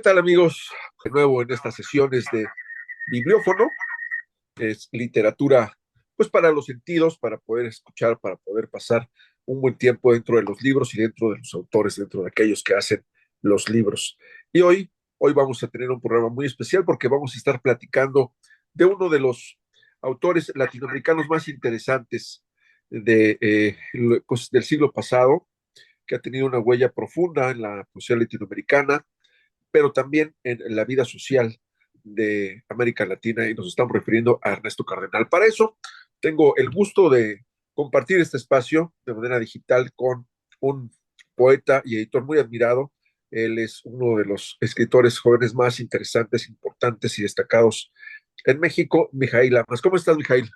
tal, amigos? De nuevo en estas sesiones de bibliófono, que es literatura, pues para los sentidos, para poder escuchar, para poder pasar un buen tiempo dentro de los libros y dentro de los autores, dentro de aquellos que hacen los libros. Y hoy vamos a tener un programa muy especial porque vamos a estar platicando de uno de los autores latinoamericanos más interesantes pues, del siglo pasado, que ha tenido una huella profunda en la poesía latinoamericana, pero también en la vida social de América Latina, y nos estamos refiriendo a Ernesto Cardenal. Para eso tengo el gusto de compartir este espacio de manera digital con un poeta y editor muy admirado. Él es uno de los escritores jóvenes más interesantes, importantes y destacados en México, Mijail Amas. ¿Cómo estás, Mijail?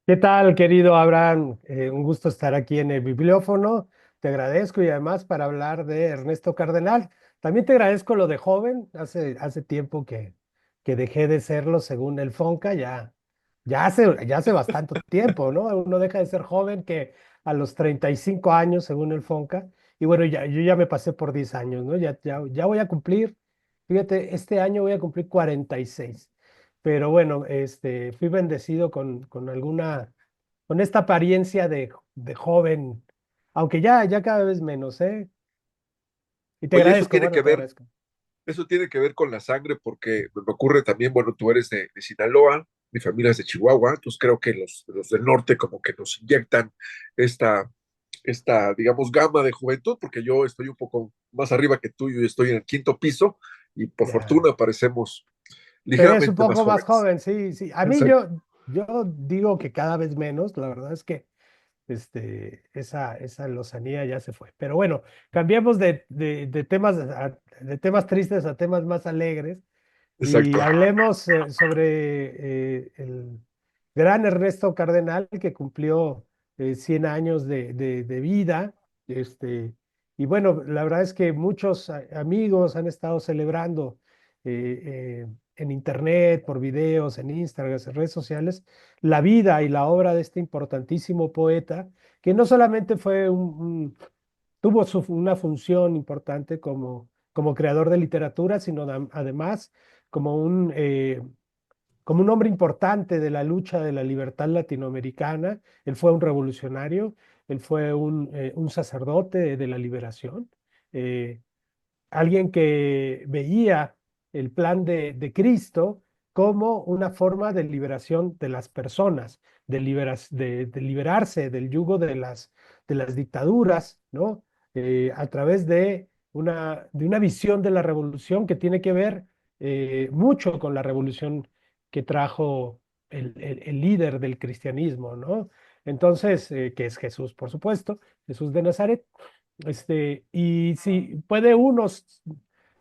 ¿Qué tal, querido Abraham? Un gusto estar aquí en el bibliófono. Te agradezco y además para hablar de Ernesto Cardenal. También te agradezco lo de joven. Hace tiempo que dejé de serlo según el Fonca. Ya hace bastante tiempo, ¿no? Uno deja de ser joven que a los 35 años según el Fonca. Y bueno, yo ya me pasé por 10 años, ¿no? Ya voy a cumplir, fíjate, este año voy a cumplir 46. Pero bueno, fui bendecido con esta apariencia de joven, aunque ya cada vez menos, ¿eh? Y te Oye, agradezco, bueno, te agradezco. eso tiene que ver con la sangre, porque me ocurre también, bueno, tú eres de Sinaloa, mi familia es de Chihuahua, entonces creo que los del norte como que nos inyectan esta, digamos, gama de juventud, porque yo estoy un poco más arriba que tú, yo estoy en el quinto piso, y por Ya. fortuna parecemos Te ves un ligeramente más poco más jóvenes. joven, sí, sí. A mí Exacto. yo digo que cada vez menos, la verdad es que esa lozanía ya se fue. Pero bueno, cambiemos de temas tristes a temas más alegres. Exacto. Y hablemos sobre el gran Ernesto Cardenal que cumplió 100 años de vida. Y bueno, la verdad es que muchos amigos han estado celebrando en internet, por videos, en Instagram, en redes sociales, la vida y la obra de este importantísimo poeta, que no solamente tuvo una función importante como creador de literatura, sino además como como un hombre importante de la lucha de la libertad latinoamericana. Él fue un revolucionario, él fue un sacerdote de la liberación, eh, alguien que veía el plan de Cristo como una forma de liberación de las personas, de liberarse del yugo de las dictaduras, ¿no? A través de una visión de la revolución que tiene que ver mucho con la revolución que trajo el líder del cristianismo, ¿no? Entonces, que es Jesús, por supuesto, Jesús de Nazaret. Y si puede uno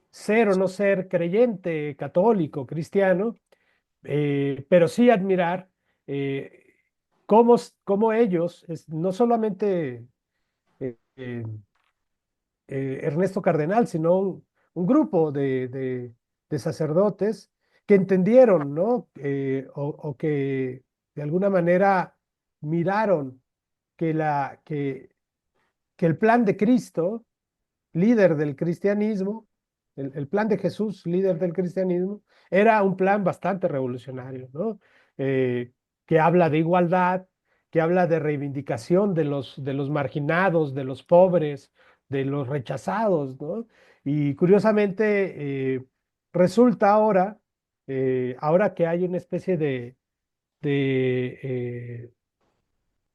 ser o no ser creyente, católico, cristiano, pero sí admirar eh, cómo ellos, no solamente eh, eh, Ernesto Cardenal, sino un grupo de sacerdotes que entendieron, ¿no? O que de alguna manera miraron que el plan de Cristo, líder del cristianismo, el plan de Jesús, líder del cristianismo, era un plan bastante revolucionario, ¿no? Eh, que habla de igualdad, que habla de reivindicación de los marginados, de los pobres, de los rechazados, ¿no? Y curiosamente, resulta ahora que hay una especie de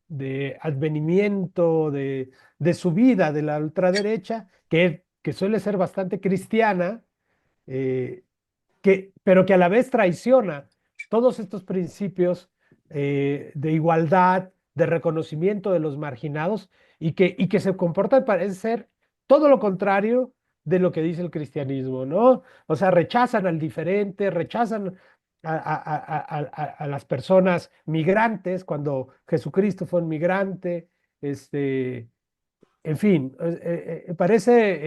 de advenimiento de su vida de la ultraderecha, que suele ser bastante cristiana, eh, pero que a la vez traiciona todos estos principios de igualdad, de reconocimiento de los marginados y que se comporta, parece ser, todo lo contrario de lo que dice el cristianismo, ¿no? O sea, rechazan al diferente, rechazan a las personas migrantes cuando Jesucristo fue un migrante, este, en fin, parece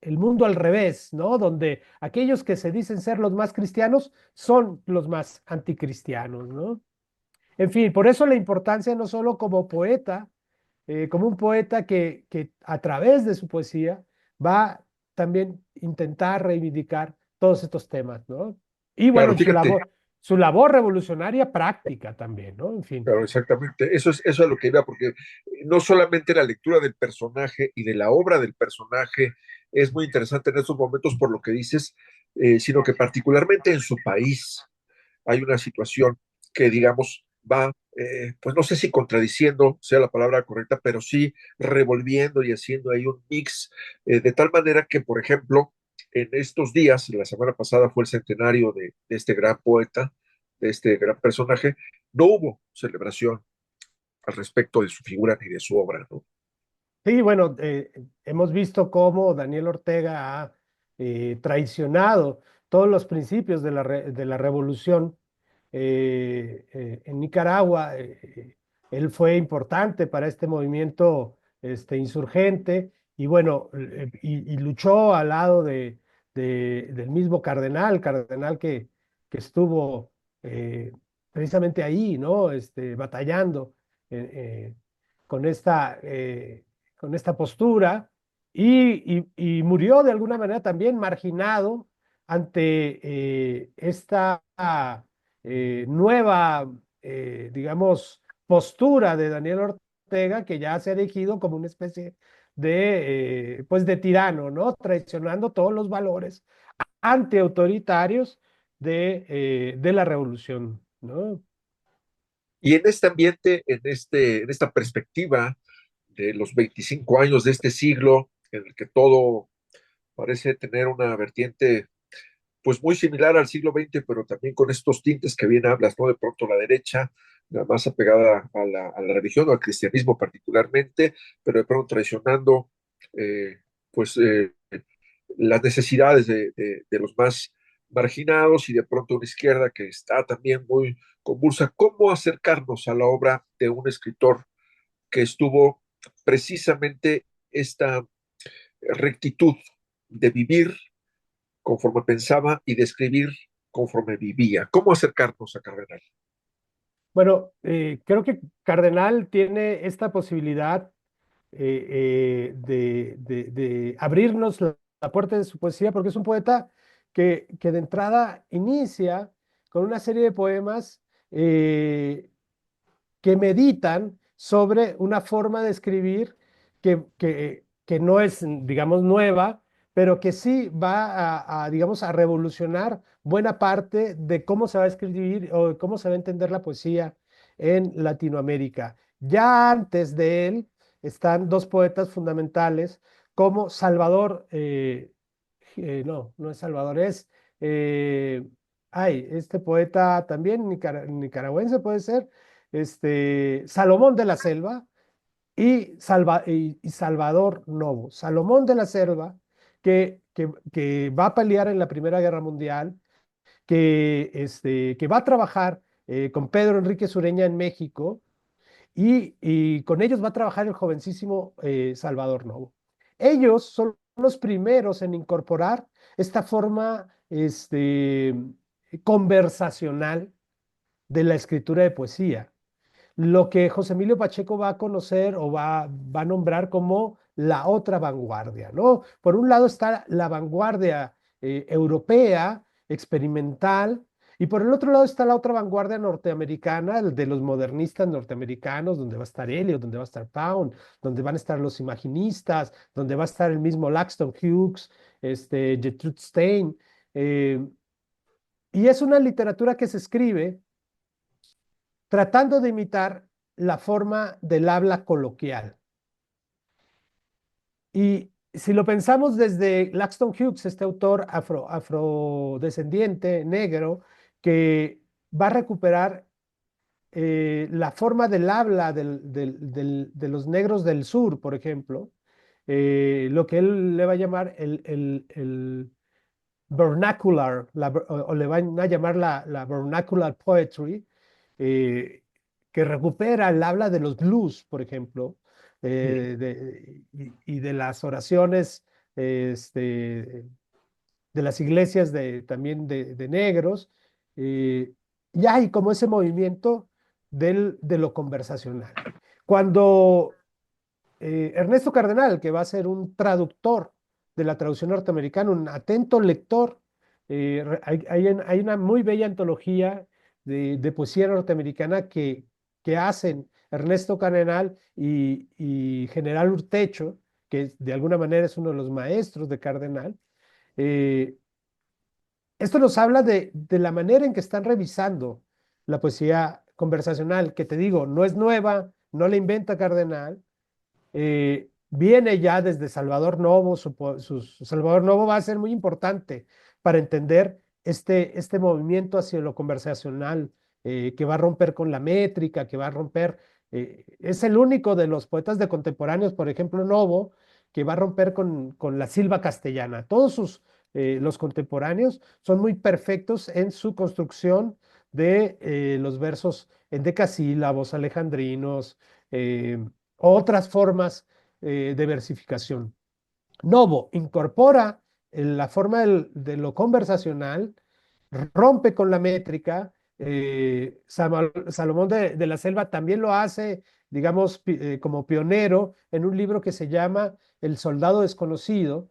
el mundo al revés, ¿no? Donde aquellos que se dicen ser los más cristianos son los más anticristianos, ¿no? En fin, por eso la importancia no solo como poeta, como un poeta que a través de su poesía va también intentar reivindicar todos estos temas, ¿no? Y bueno, Claro, y fíjate, su labor revolucionaria práctica también, ¿no? En fin. claro, exactamente. Eso es lo que iba, porque no solamente la lectura del personaje y de la obra del personaje es muy interesante en estos momentos por lo que dices, sino que particularmente en su país hay una situación que, digamos, va, pues no sé si contradiciendo sea la palabra correcta, pero sí revolviendo y haciendo ahí un mix, de tal manera que, por ejemplo, en estos días, la semana pasada fue el centenario de este gran poeta, de este gran personaje, no hubo celebración al respecto de su figura ni de su obra, ¿no? Sí, bueno, hemos visto cómo Daniel Ortega ha traicionado todos los principios de de la revolución en Nicaragua. Él fue importante para este movimiento insurgente y bueno, y luchó al lado del mismo cardenal que estuvo precisamente ahí, ¿no? Batallando. eh, con con esta postura y murió de alguna manera también marginado ante esta nueva, digamos, postura de Daniel Ortega, que ya se ha erigido como una especie pues de tirano, ¿no? Traicionando todos los valores antiautoritarios de la revolución, ¿no? Y en este ambiente, en esta perspectiva de los 25 años de este siglo, en el que todo parece tener una vertiente pues muy similar al siglo XX, pero también con estos tintes que bien hablas, ¿no? De pronto la derecha, la más apegada a la religión o al cristianismo particularmente, pero de pronto traicionando eh, pues las necesidades de los más marginados y de pronto una izquierda que está también muy convulsa. ¿Cómo acercarnos a la obra de un escritor que estuvo precisamente esta rectitud de vivir conforme pensaba y de escribir conforme vivía? ¿Cómo acercarnos a Cardenal? Bueno, creo que Cardenal tiene esta posibilidad de abrirnos la puerta de su poesía, porque es un poeta que de entrada inicia con una serie de poemas que meditan sobre una forma de escribir que no es, digamos, nueva, pero que sí va digamos, a revolucionar buena parte de cómo se va a escribir o de cómo se va a entender la poesía en Latinoamérica. Ya antes de él están dos poetas fundamentales como Salvador, no, no es Salvador, es, eh, este poeta también nicaragüense puede ser, Salomón de la Selva y Salvador Novo. Salomón de la Selva, que va a pelear en la Primera Guerra Mundial, que va a trabajar con Pedro Enrique Sureña en México y con ellos va a trabajar el jovencísimo Salvador Novo. Ellos son los primeros en incorporar esta forma conversacional de la escritura de poesía, lo que José Emilio Pacheco va a conocer o va a nombrar como la otra vanguardia, ¿no? Por un lado está la vanguardia europea, experimental, y por el otro lado está la otra vanguardia norteamericana, el de los modernistas norteamericanos, donde va a estar Eliot, donde va a estar Pound, donde van a estar los imaginistas, donde va a estar el mismo Langston Hughes, Gertrude Stein. eh, y es una literatura que se escribe tratando de imitar la forma del habla coloquial. Y si lo pensamos desde Langston Hughes, este autor afrodescendiente, negro, que va a recuperar la forma del habla de los negros del sur, por ejemplo, lo que él le va a llamar el vernacular, o le van a llamar la vernacular poetry, eh, que recupera el habla de los blues, por ejemplo, y de las oraciones de las iglesias también de negros, eh, y hay como ese movimiento de lo conversacional. Cuando Ernesto Cardenal, que va a ser un traductor de la traducción norteamericana, un atento lector. Hay una muy bella antología de poesía norteamericana que hacen Ernesto Cardenal y General Urtecho, que de alguna manera es uno de los maestros de Cardenal. Eh, Esto nos habla de la manera en que están revisando la poesía conversacional, que te digo, no es nueva, no la inventa Cardenal, viene ya desde Salvador Novo. Salvador Novo va a ser muy importante para entender este movimiento hacia lo conversacional, que va a romper con la métrica, que va a romper, es el único de los poetas de contemporáneos, por ejemplo, Novo, que va a romper con la silva castellana. Todos los contemporáneos son muy perfectos en su construcción de los versos en decasílabos, alejandrinos, eh, otras formas de versificación. Novo incorpora la forma de lo conversacional, rompe con la métrica. Salomón de la Selva también lo hace, digamos, como pionero en un libro que se llama El Soldado Desconocido.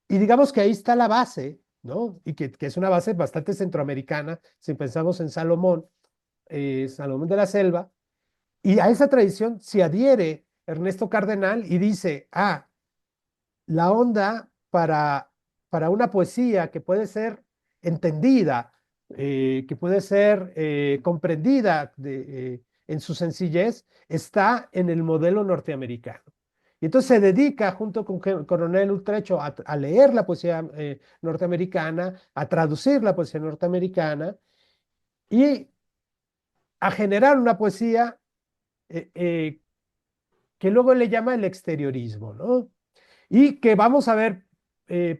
Y digamos que ahí está la base, ¿no? Y que es una base bastante centroamericana, si pensamos en Salomón, Salomón de la Selva. Y a esa tradición se adhiere Ernesto Cardenal y dice, la onda para una poesía que puede ser entendida, que puede ser comprendida en su sencillez, está en el modelo norteamericano. Y entonces se dedica, junto con Coronel Utrecho, a leer la poesía norteamericana, a traducir la poesía norteamericana y a generar una poesía eh, eh, que luego le llama el exteriorismo, ¿no? Y que vamos a ver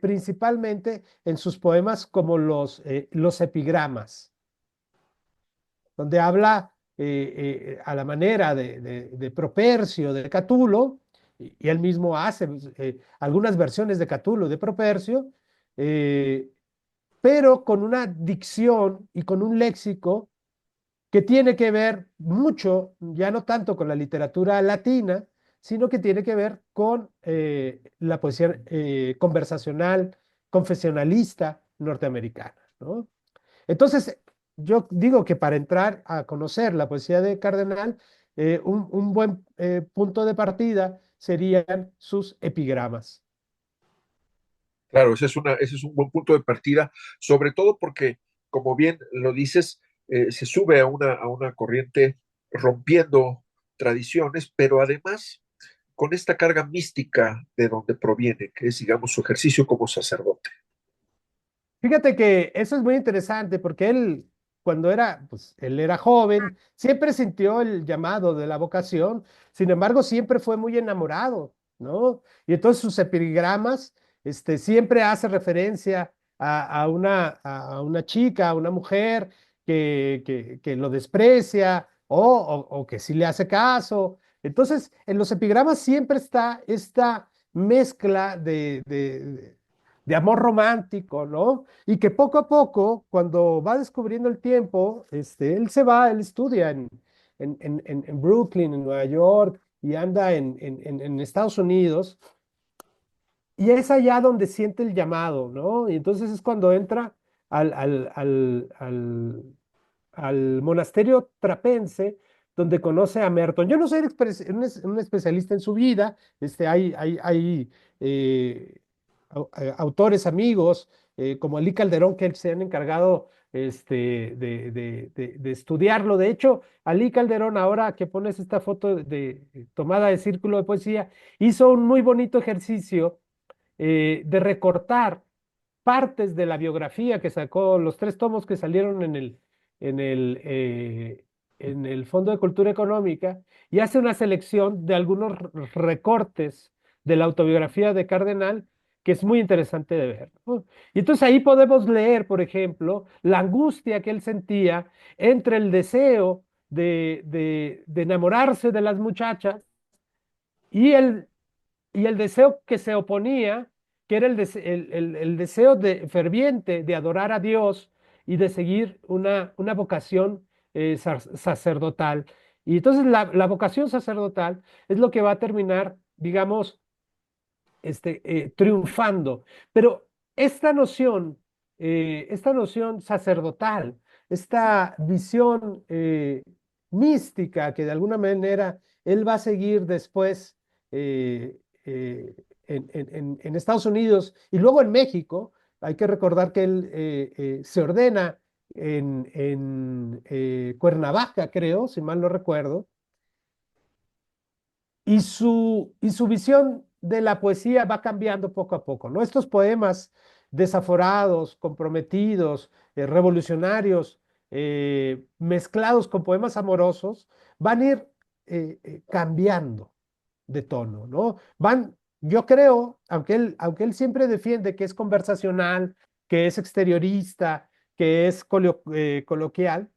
principalmente en sus poemas como los epigramas, donde habla a la manera de Propercio, de Catulo, y él mismo hace algunas versiones de Catulo, de Propercio, eh, pero con una dicción y con un léxico que tiene que ver mucho, ya no tanto con la literatura latina, sino que tiene que ver con la poesía conversacional, confesionalista norteamericana, ¿no? Entonces, yo digo que para entrar a conocer la poesía de Cardenal, un buen punto de partida serían sus epigramas. Claro, ese es un buen punto de partida, sobre todo porque, como bien lo dices, se sube a una corriente rompiendo tradiciones, pero además con esta carga mística de donde proviene, que es, digamos, su ejercicio como sacerdote. Fíjate que eso es muy interesante porque él, cuando era, pues él era joven, siempre sintió el llamado de la vocación, sin embargo, siempre fue muy enamorado, ¿no? Y entonces sus epigramas, siempre hace referencia a una chica, a una mujer que lo desprecia o que sí le hace caso. Entonces, en los epigramas siempre está esta mezcla de amor romántico, ¿no? Y que poco a poco, cuando va descubriendo el tiempo, él se va, él estudia en Brooklyn, en Nueva York, y anda en Estados Unidos, y es allá donde siente el llamado, ¿no? Y entonces es cuando entra al, al, al, al, al monasterio trapense, donde conoce a Merton. Yo no soy un especialista en su vida, hay autores, amigos, como Elí Calderón, que se han encargado de estudiarlo. De hecho, Alí Calderón, ahora que pones esta foto tomada de Círculo de Poesía, hizo un muy bonito ejercicio de recortar partes de la biografía que sacó, los 3 tomos que salieron en el, eh, en el Fondo de Cultura Económica, y hace una selección de algunos recortes de la autobiografía de Cardenal que es muy interesante de ver, ¿no? Y entonces ahí podemos leer, por ejemplo, la angustia que él sentía entre el deseo de enamorarse de las muchachas y el deseo que se oponía, que era el deseo ferviente de adorar a Dios y de seguir una vocación sacerdotal. Y entonces la vocación sacerdotal es lo que va a terminar, digamos, triunfando. Pero esta noción sacerdotal, esta visión mística que de alguna manera él va a seguir después eh, en Estados Unidos y luego en México. Hay que recordar que él se ordena en Cuernavaca, creo, si mal no recuerdo, y su visión de la poesía va cambiando poco a poco, ¿no? Estos poemas desaforados, comprometidos, revolucionarios, mezclados con poemas amorosos, van a ir cambiando de tono, ¿no? Yo creo, aunque él siempre defiende que es conversacional, que es exteriorista, que es coloquial,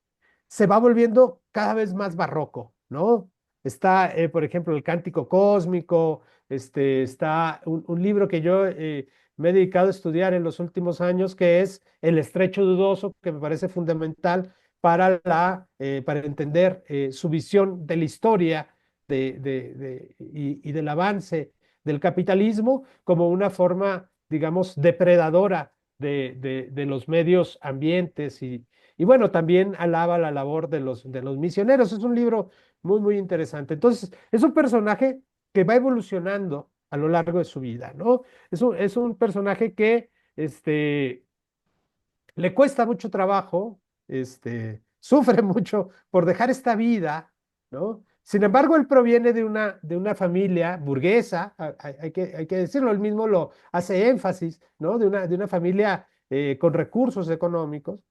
se va volviendo cada vez más barroco, ¿no? Está, por ejemplo, el Cántico Cósmico, está un libro que yo me he dedicado a estudiar en los últimos años, que es El Estrecho Dudoso, que me parece fundamental para entender su visión de la historia y del avance del capitalismo como una forma, digamos, depredadora de los medios ambientes y bueno, también alaba la labor de los misioneros. Es un libro muy, muy interesante. Entonces, es un personaje que va evolucionando a lo largo de su vida, ¿no? Es un personaje que le cuesta mucho trabajo, sufre mucho por dejar esta vida, ¿no? Sin embargo, él proviene de una familia burguesa, hay que decirlo, él mismo lo hace énfasis, ¿no? De una familia con recursos económicos,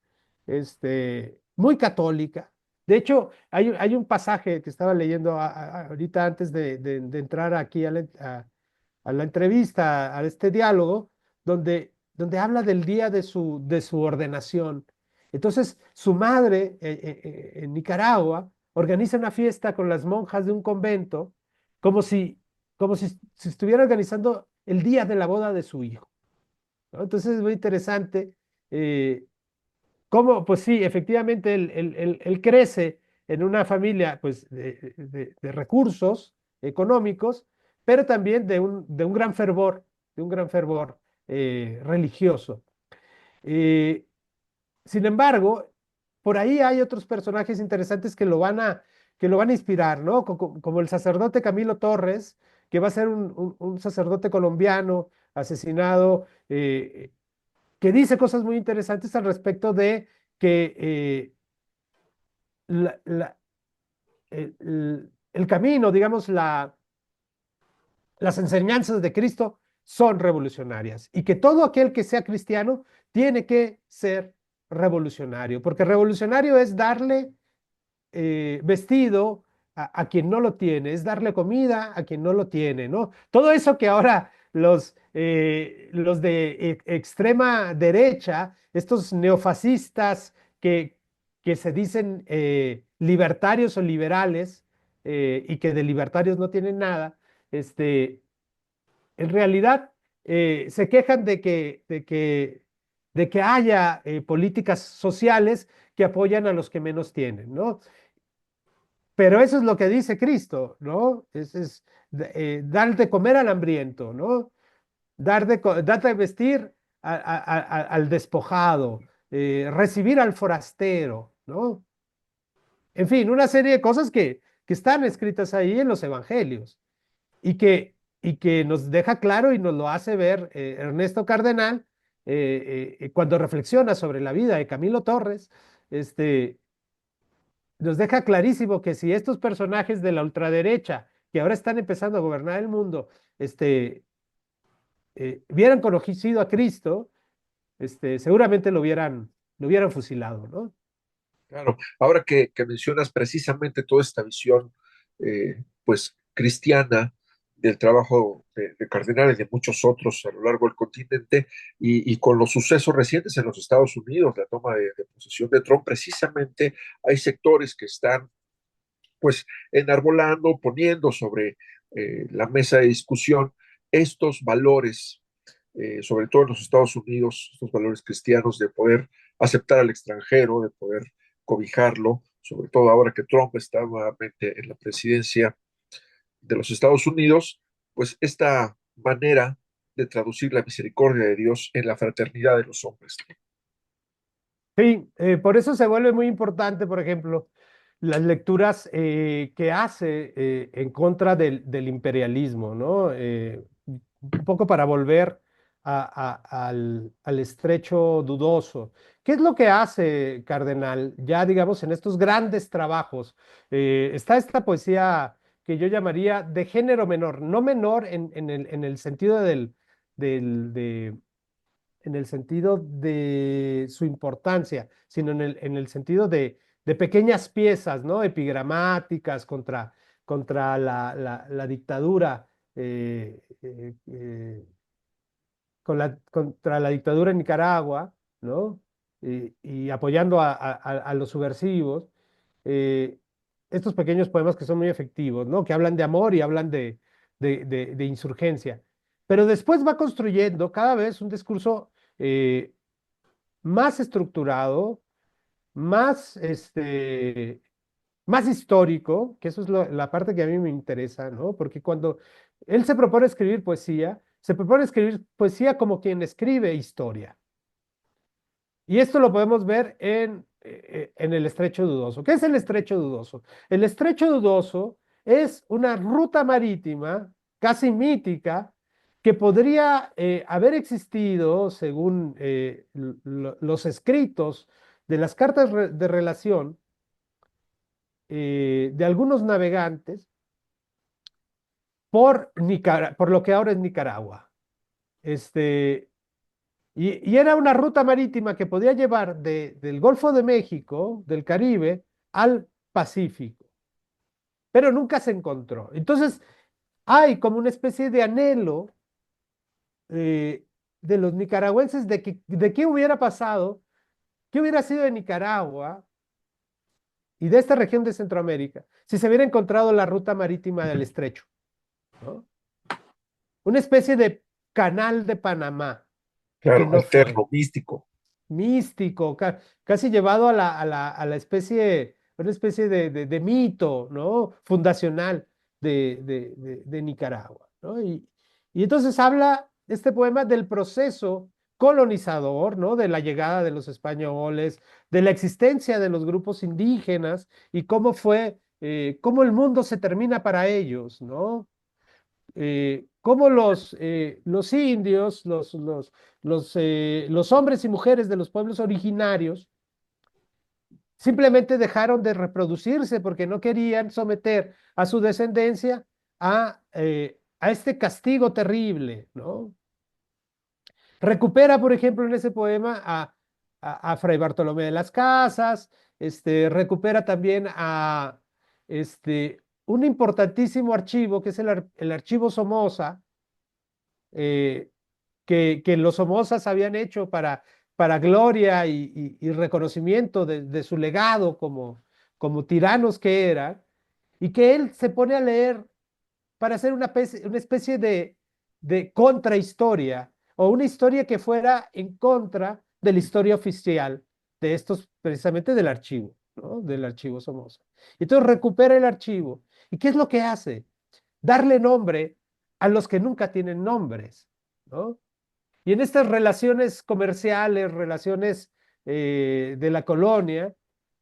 muy católica. De hecho, hay un pasaje que estaba leyendo ahorita antes de entrar aquí a la entrevista, a este diálogo, donde habla del día de su ordenación. Entonces, su madre en Nicaragua organiza una fiesta con las monjas de un convento, como si estuviera organizando el día de la boda de su hijo, ¿no? Entonces, es muy interesante eh, cómo, pues sí, efectivamente, él crece en una familia, pues, de recursos económicos, pero también de un gran fervor religioso. Eh, Sin embargo, por ahí hay otros personajes interesantes que lo van a inspirar, ¿no? Como el sacerdote Camilo Torres, que va a ser un sacerdote colombiano asesinado, que dice cosas muy interesantes al respecto de que el camino, digamos, las enseñanzas de Cristo son revolucionarias y que todo aquel que sea cristiano tiene que ser revolucionario, porque revolucionario es darle vestido a quien no lo tiene, es darle comida a quien no lo tiene, ¿no? Todo eso que ahora los de extrema derecha, estos neofascistas que se dicen libertarios o liberales y que de libertarios no tienen nada, en realidad se quejan de que haya políticas sociales que apoyan a los que menos tienen, ¿no? Pero eso es lo que dice Cristo, ¿no? Dar de comer al hambriento, ¿no? Dar de vestir al despojado, recibir al forastero, ¿no? En fin, una serie de cosas que están escritas ahí en los evangelios y que nos deja claro y nos lo hace ver Ernesto Cardenal cuando reflexiona sobre la vida de Camilo Torres, nos deja clarísimo que si estos personajes de la ultraderecha, que ahora están empezando a gobernar el mundo, hubieran conocido a Cristo, seguramente lo hubieran fusilado, ¿no? Claro, ahora que mencionas precisamente toda esta visión, pues cristiana del trabajo de Cardenal y de muchos otros a lo largo del continente, y con los sucesos recientes en los Estados Unidos, la toma de posesión de Trump, precisamente hay sectores que están pues enarbolando, poniendo sobre la mesa de discusión estos valores, sobre todo en los Estados Unidos, estos valores cristianos de poder aceptar al extranjero, de poder cobijarlo, sobre todo ahora que Trump está nuevamente en la presidencia de los Estados Unidos, pues esta manera de traducir la misericordia de Dios en la fraternidad de los hombres. Sí, por eso se vuelve muy importante, por ejemplo, las lecturas que hace en contra del imperialismo, ¿no? Un poco para volver al estrecho dudoso. ¿Qué es lo que hace Cardenal? Ya, digamos, en estos grandes trabajos, está esta poesía que yo llamaría de género menor, no menor en el sentido del, en el sentido de su importancia, sino en el sentido de pequeñas piezas, ¿no? Epigramáticas contra la dictadura, contra la dictadura en Nicaragua, ¿no? Y apoyando a los subversivos. eh, Estos pequeños poemas que son muy efectivos, ¿no? Que hablan de amor y hablan de insurgencia. Pero después va construyendo cada vez un discurso eh, más estructurado, más, más histórico, que eso es la parte que a mí me interesa, ¿no? Porque cuando él se propone escribir poesía, se propone escribir poesía como quien escribe historia. Y esto lo podemos ver en el Estrecho Dudoso. ¿Qué es el Estrecho Dudoso? El Estrecho Dudoso es una ruta marítima casi mítica que podría haber existido, según los escritos de las cartas de relación de algunos navegantes por lo que ahora es Nicaragua. Este, y era una ruta marítima que podía llevar del Golfo de México, del Caribe, al Pacífico, pero nunca se encontró. Entonces, hay como una especie de anhelo eh, de los nicaragüenses de qué hubiera pasado, qué hubiera sido de Nicaragua y de esta región de Centroamérica si se hubiera encontrado la ruta marítima del estrecho, ¿no? Una especie de canal de Panamá que Claro, no fue. alterno, místico. Místico, casi llevado a la especie, una especie de mito, ¿no? Fundacional de Nicaragua, ¿no? Y entonces habla este poema del proceso colonizador, ¿no? De la llegada de los españoles, de la existencia de los grupos indígenas y cómo fue, cómo el mundo se termina para ellos, ¿no? Cómo los indios, los hombres y mujeres de los pueblos originarios simplemente dejaron de reproducirse porque no querían someter a su descendencia a este castigo terrible, ¿no? Recupera, por ejemplo, en ese poema a Fray Bartolomé de las Casas, recupera también a un importantísimo archivo que es el archivo Somoza, eh, que los Somozas habían hecho para gloria y reconocimiento de su legado como tiranos que eran, y que él se pone a leer para hacer una especie de contrahistoria o una historia que fuera en contra de la historia oficial de estos, precisamente del archivo, ¿no? Del archivo Somoza. Entonces recupera el archivo. ¿Y qué es lo que hace? Darle nombre a los que nunca tienen nombres, ¿no? Y en estas relaciones comerciales, relaciones de la colonia,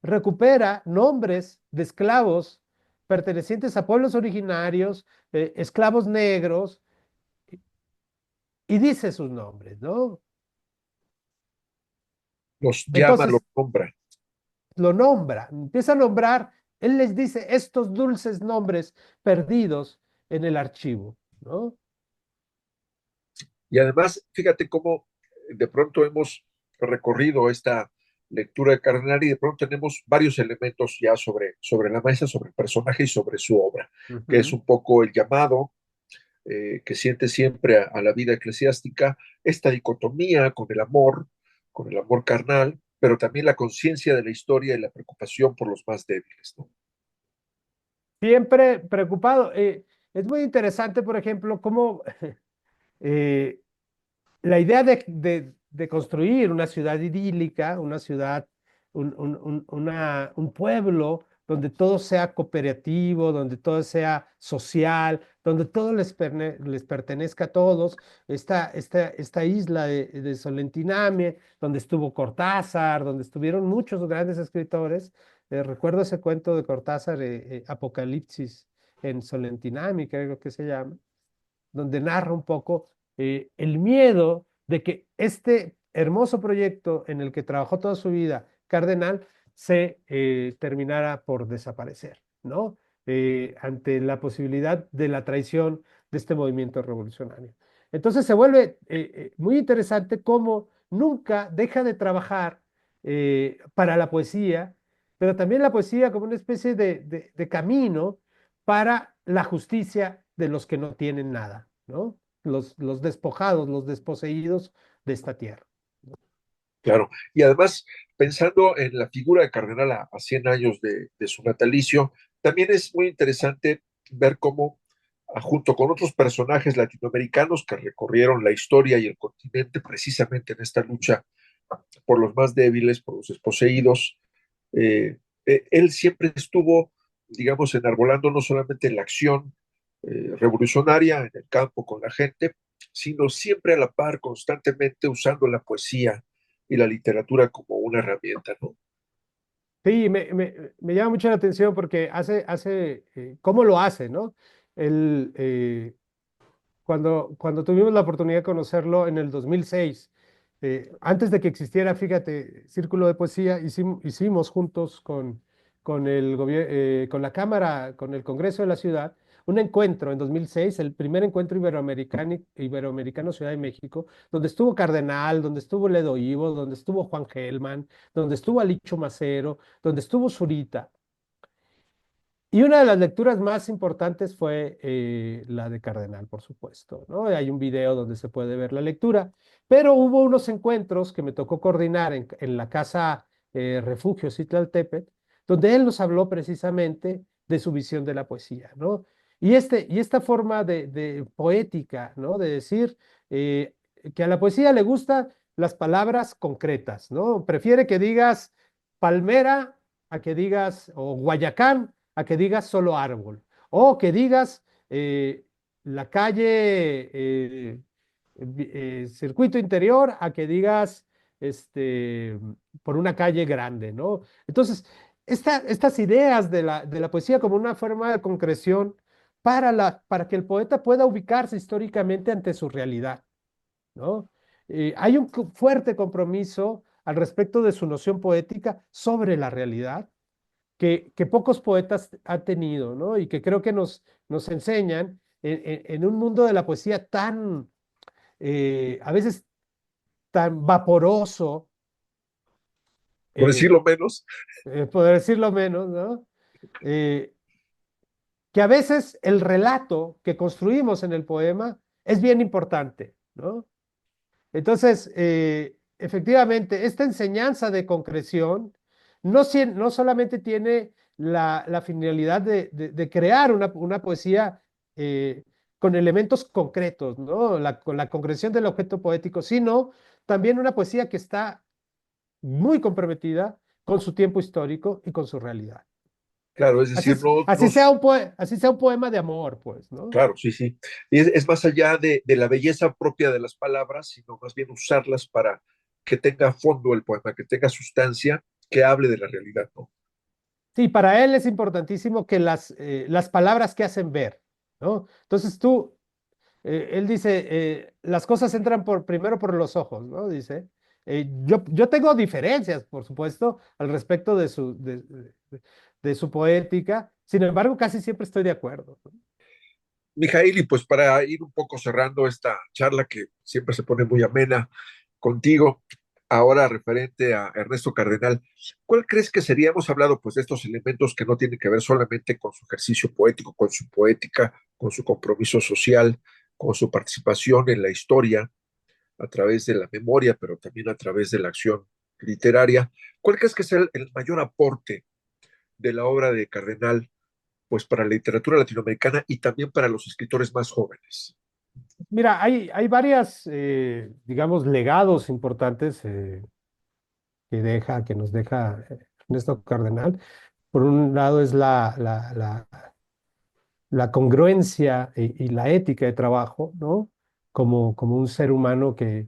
recupera nombres de esclavos pertenecientes a pueblos originarios, esclavos negros, y dice sus nombres, ¿no? Los llama, los Entonces nombra. lo nombra, empieza a nombrar, él les dice estos dulces nombres perdidos en el archivo, ¿no? Y además, fíjate cómo de pronto hemos recorrido esta lectura de Cardenal y de pronto tenemos varios elementos ya sobre la mesa, sobre el personaje y sobre su obra, que es Ujú. un poco el llamado que siente siempre a la vida eclesiástica, esta dicotomía con el amor carnal, pero también la conciencia de la historia y la preocupación por los más débiles, ¿no? Siempre preocupado. Es muy interesante, por ejemplo, cómo eh, la idea de construir una ciudad idílica, una ciudad, un pueblo donde todo sea cooperativo, donde todo sea social, donde todo les pertenezca a todos, esta isla de Solentiname, donde estuvo Cortázar, donde estuvieron muchos grandes escritores. Recuerdo ese cuento de Cortázar, Apocalipsis en Solentiname, creo que se llama, donde narra un poco el miedo de que este hermoso proyecto en el que trabajó toda su vida, Cardenal, se terminara por desaparecer, ¿no? Ante la posibilidad de la traición de este movimiento revolucionario. Entonces se vuelve muy interesante cómo nunca deja de trabajar para la poesía, pero también la poesía como una especie de camino para la justicia de los que no tienen nada, ¿no? Los despojados, los desposeídos de esta tierra. Claro. Y además, pensando en la figura de Cardenal a 100 años de su natalicio, también es muy interesante ver cómo, junto con otros personajes latinoamericanos que recorrieron la historia y el continente precisamente en esta lucha por los más débiles, por los desposeídos, él siempre estuvo, digamos, enarbolando no solamente la acción revolucionaria en el campo con la gente, sino siempre a la par, constantemente usando la poesía y la literatura como una herramienta, ¿no? Sí, me llama mucho la atención porque ¿cómo lo hace, no? Él, cuando tuvimos la oportunidad de conocerlo en el 2006, antes de que existiera, fíjate, Círculo de Poesía, hicimos juntos con la Cámara, con el Congreso de la Ciudad, un encuentro en 2006, el primer encuentro iberoamericano Ciudad de México, donde estuvo Cardenal, donde estuvo Ledo Ivo, donde estuvo Juan Gelman, donde estuvo Alicho Macero, donde estuvo Zurita. Y una de las lecturas más importantes fue la de Cardenal, por supuesto, ¿no? Hay un video donde se puede ver la lectura, pero hubo unos encuentros que me tocó coordinar en la casa Refugio Citlaltépetl, donde él nos habló precisamente de su visión de la poesía, ¿no? Y esta forma de poética, ¿no? De decir que a la poesía le gustan las palabras concretas, ¿no? Prefiere que digas palmera a que digas, o Guayacán, a que digas solo árbol, o que digas la calle circuito interior, a que digas por una calle grande, ¿no? Entonces, estas ideas de la poesía como una forma de concreción para que el poeta pueda ubicarse históricamente ante su realidad, ¿no? Hay un fuerte compromiso al respecto de su noción poética sobre la realidad que pocos poetas han tenido, ¿no? Y que creo que nos enseñan en un mundo de la poesía tan, a veces tan vaporoso, Por eh, decirlo menos. poder decirlo menos, ¿no? Eh, que a veces el relato que construimos en el poema es bien importante, ¿no? Entonces, efectivamente, esta enseñanza de concreción no solamente tiene la finalidad de crear una poesía con elementos concretos, ¿no? Con la concreción del objeto poético, sino también una poesía que está muy comprometida con su tiempo histórico y con su realidad. Claro, es decir, Así sea un poema de amor, pues, ¿no? claro, sí, sí. Y es más allá de la belleza propia de las palabras, sino más bien usarlas para que tenga fondo el poema, que tenga sustancia, que hable de la realidad, ¿no? Sí, para él es importantísimo que las palabras que hacen ver, ¿no? Entonces él dice, las cosas entran primero por los ojos, ¿no? Dice, yo tengo diferencias, por supuesto, al respecto de su poética, sin embargo, casi siempre estoy de acuerdo, ¿no? Mijail, y pues para ir un poco cerrando esta charla que siempre se pone muy amena contigo, ahora referente a Ernesto Cardenal, ¿cuál crees que sería? Hemos hablado pues de estos elementos que no tienen que ver solamente con su ejercicio poético, con su poética, con su compromiso social, con su participación en la historia a través de la memoria, pero también a través de la acción literaria. ¿Cuál crees que sea el mayor aporte de la obra de Cardenal pues para la literatura latinoamericana y también para los escritores más jóvenes? Mira, hay varias, digamos, legados importantes que nos deja Ernesto Cardenal. Por un lado es la congruencia y la ética de trabajo, ¿no? Como un ser humano que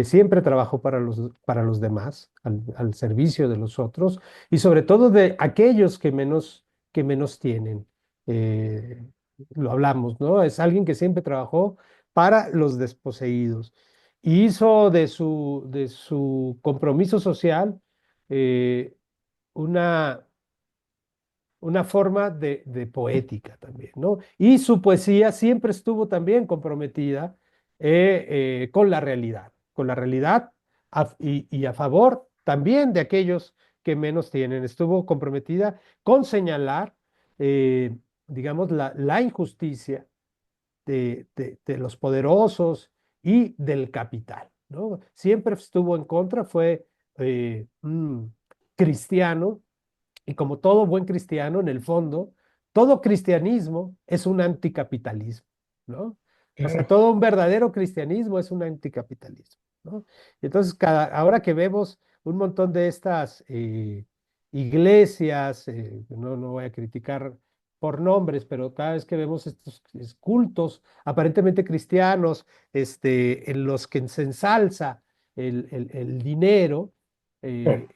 siempre trabajó para los demás, al servicio de los otros, y sobre todo de aquellos que menos tienen. Eh, lo hablamos, ¿no? Es alguien que siempre trabajó para los desposeídos. Y hizo de su compromiso social eh, una una forma de poética también, ¿no? Y su poesía siempre estuvo también comprometida con la realidad y a favor también de aquellos que menos tienen. Estuvo comprometida con señalar, eh, digamos, la injusticia de los poderosos y del capital, ¿no? Siempre estuvo en contra, fue un cristiano y como todo buen cristiano, en el fondo, todo cristianismo es un anticapitalismo, ¿no? O sea, Claro. todo un verdadero cristianismo es un anticapitalismo, ¿no? Entonces, ahora que vemos un montón de estas iglesias, no voy a criticar por nombres, pero cada vez que vemos estos cultos aparentemente cristianos, en los que se ensalza el dinero, eh,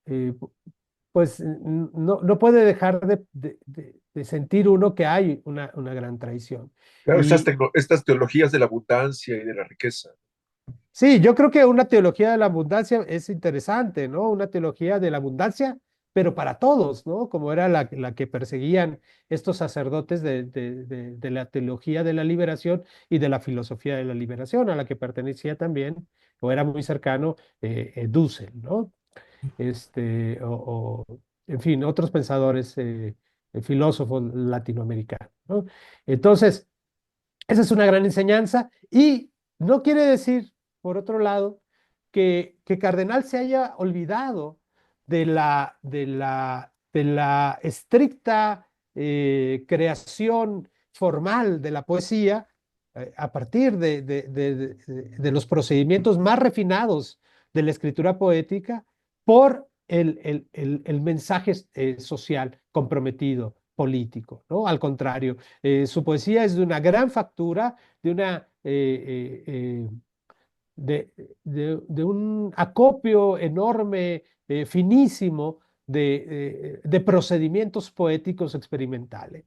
eh, pues no puede dejar de sentir uno que hay una gran traición. Claro, Y estas teologías de la abundancia y de la riqueza. sí, yo creo que una teología de la abundancia es interesante, ¿no? Una teología de la abundancia, pero para todos, ¿no? Como era la que perseguían estos sacerdotes de la teología de la liberación y de la filosofía de la liberación, a la que pertenecía también, o era muy cercano, Dussel, ¿no? En fin, otros pensadores, filósofos latinoamericanos, ¿no? Entonces, esa es una gran enseñanza y no quiere decir, por otro lado, que Cardenal se haya olvidado de la estricta creación formal de la poesía a partir de los procedimientos más refinados de la escritura poética por el mensaje social comprometido, político, ¿no? Al contrario, su poesía es de una gran factura, de una de un acopio enorme, finísimo de procedimientos poéticos experimentales,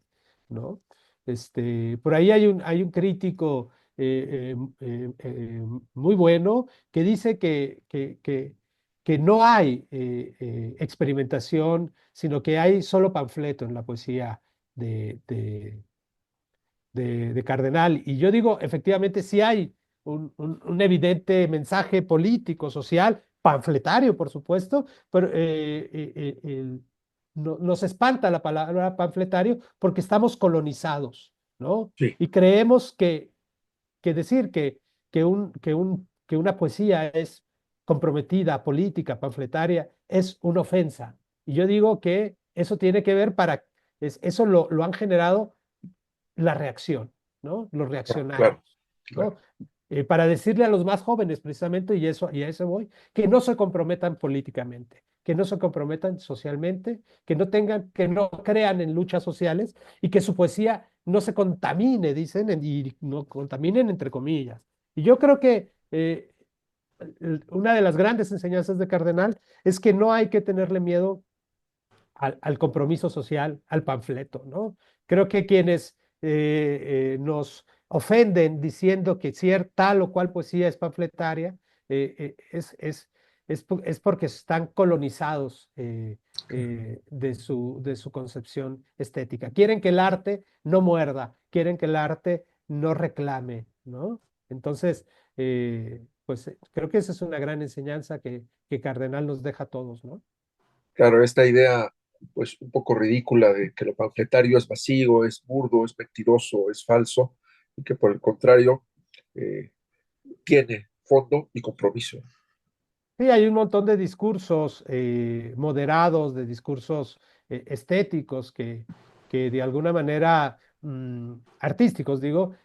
¿no? Por ahí hay un crítico muy bueno que dice que no hay experimentación, sino que hay solo panfleto en la poesía de, de, de Cardenal. Y yo digo, efectivamente, sí hay un evidente mensaje político, social, panfletario, por supuesto, pero nos espanta la palabra panfletario porque estamos colonizados, ¿no? Sí, Y creemos que decir que una poesía es comprometida, política, panfletaria, es una ofensa. Y yo digo que eso tiene que ver eso lo han generado la reacción, ¿no? Los claro, reaccionarios, ¿no? claro. Para decirle a los más jóvenes, precisamente, y a eso voy, que no se comprometan políticamente, que no se comprometan socialmente, que no crean en luchas sociales y que su poesía no se contamine, dicen, y no contaminen entre comillas. Y yo creo que una de las grandes enseñanzas de Cardenal es que no hay que tenerle miedo al compromiso social, al panfleto, ¿no? Creo que quienes nos ofenden diciendo que tal o cual poesía es panfletaria, es porque están colonizados de su concepción estética. Quieren que el arte no muerda, quieren que el arte no reclame, ¿no? Entonces, creo que esa es una gran enseñanza que Cardenal nos deja a todos, ¿no? Claro, esta idea, pues un poco ridícula de que lo panfletario es vacío, es burdo, es mentiroso, es falso, y que por el contrario eh, tiene fondo y compromiso. Sí, hay un montón de discursos moderados, de discursos estéticos que de alguna manera, artísticos, digo,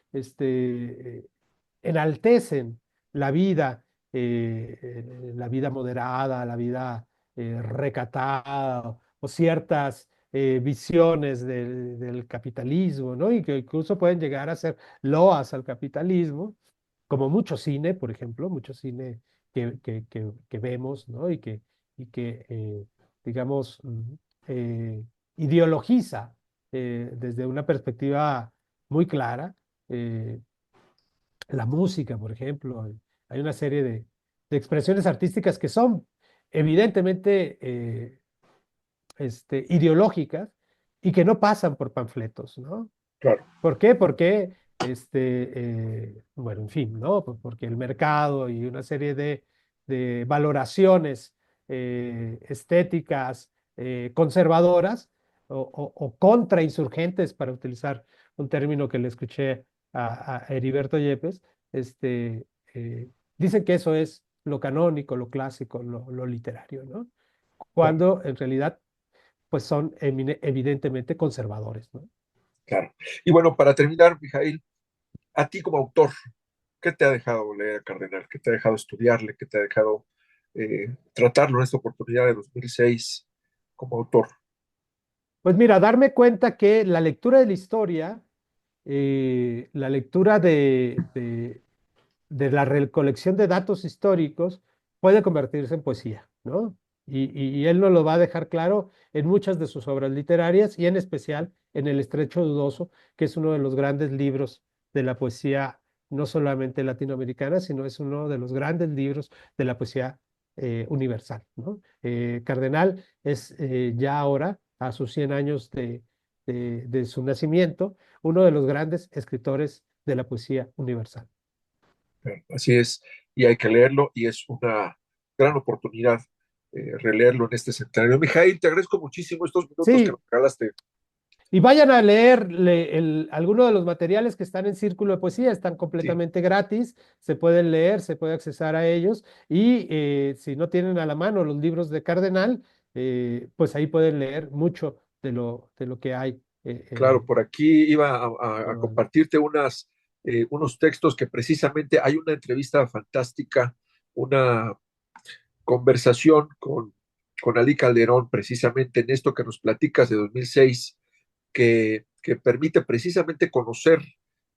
enaltecen la vida, la vida moderada, la vida recatada o ciertas visiones del capitalismo, ¿no? Y que incluso pueden llegar a ser loas al capitalismo, como mucho cine, por ejemplo, mucho cine que vemos, ¿no? Y que digamos, ideologiza desde una perspectiva muy clara. eh, la música, por ejemplo. Hay una serie de expresiones artísticas que son evidentemente ideológicas y que no pasan por panfletos, ¿no? Claro, ¿Por qué? Porque, bueno, en fin, ¿no? Porque el mercado y una serie de valoraciones estéticas conservadoras o contrainsurgentes, para utilizar un término que le escuché a Heriberto Yepes, este, dicen que eso es lo canónico, lo clásico, lo literario, ¿no? claro, Cuando en realidad, pues son evidentemente conservadores, ¿no? claro. Y bueno, para terminar, Mijail, a ti como autor, ¿qué te ha dejado leer a Cardenal? ¿Qué te ha dejado estudiarle? ¿Qué te ha dejado tratarlo en esta oportunidad de 2006 como autor? Pues mira, darme cuenta que la lectura de la historia, la lectura de la recolección de datos históricos puede convertirse en poesía, ¿no? Y él nos lo va a dejar claro en muchas de sus obras literarias y en especial en El Estrecho Dudoso, que es uno de los grandes libros de la poesía, no solamente latinoamericana, sino es uno de los grandes libros de la poesía universal, ¿no? Cardenal es ya ahora, a sus 100 años de su nacimiento, uno de los grandes escritores de la poesía universal. Así es, y hay que leerlo y es una gran oportunidad releerlo en este centenario. Mijail, te agradezco muchísimo estos minutos que Sí, nos regalaste. y vayan a leer alguno de los materiales que están en Círculo de Poesía, están Sí, completamente gratis, se pueden leer, se puede accesar a ellos y si no tienen a la mano los libros de Cardenal, pues ahí pueden leer mucho de lo que hay. claro, por aquí iba a Bueno, compartirte unos textos que precisamente hay una entrevista fantástica, una conversación con Ali Calderón, precisamente en esto que nos platicas de 2006, que permite precisamente conocer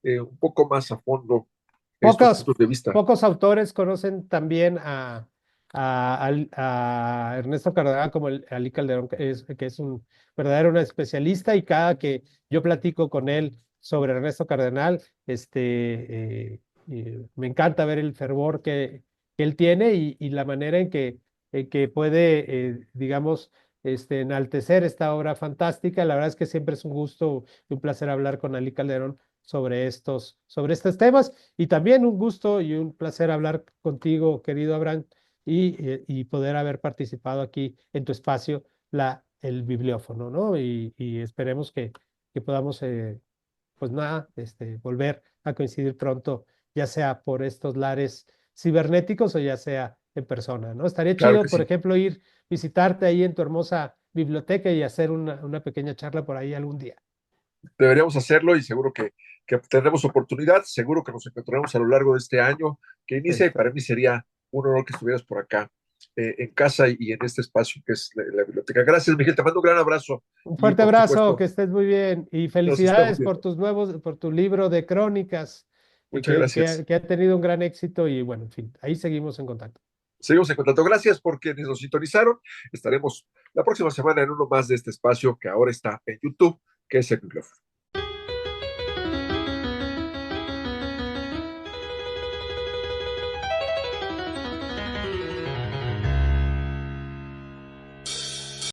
un poco más a fondo estos Pocos, puntos de vista. pocos autores conocen también a Ernesto Cardenal como Ali Calderón, que es un verdadero un especialista, y cada que yo platico con él sobre Ernesto Cardenal, me encanta ver el fervor que él tiene y la manera en que puede, digamos, enaltecer esta obra fantástica. La verdad es que siempre es un gusto y un placer hablar con Ali Calderón sobre estos temas. Y también un gusto y un placer hablar contigo, querido Abraham, y poder haber participado aquí en tu espacio, el bibliófono, ¿no? Y esperemos que podamos, pues nada, volver a coincidir pronto, ya sea por estos lares cibernéticos o ya sea en persona, ¿no? Estaría Claro que chido, por sí. ejemplo, visitarte ahí en tu hermosa biblioteca y hacer una pequeña charla por ahí algún día. Deberíamos hacerlo y seguro que tendremos oportunidad, seguro que nos encontraremos a lo largo de este año que inicia y para Perfecto. mí sería un honor que estuvieras por acá en casa y en este espacio que es la biblioteca. Gracias, Miguel, te mando un gran abrazo Un y fuerte por abrazo, supuesto que estés muy bien y nos estamos felicidades por viendo. por tu libro de crónicas, Muchas que gracias. que ha tenido un gran éxito y bueno, en fin, ahí seguimos en contacto. Seguimos en contacto. Gracias por quienes nos sintonizaron. Estaremos la próxima semana en uno más de este espacio que ahora está en YouTube, que es el micrófono.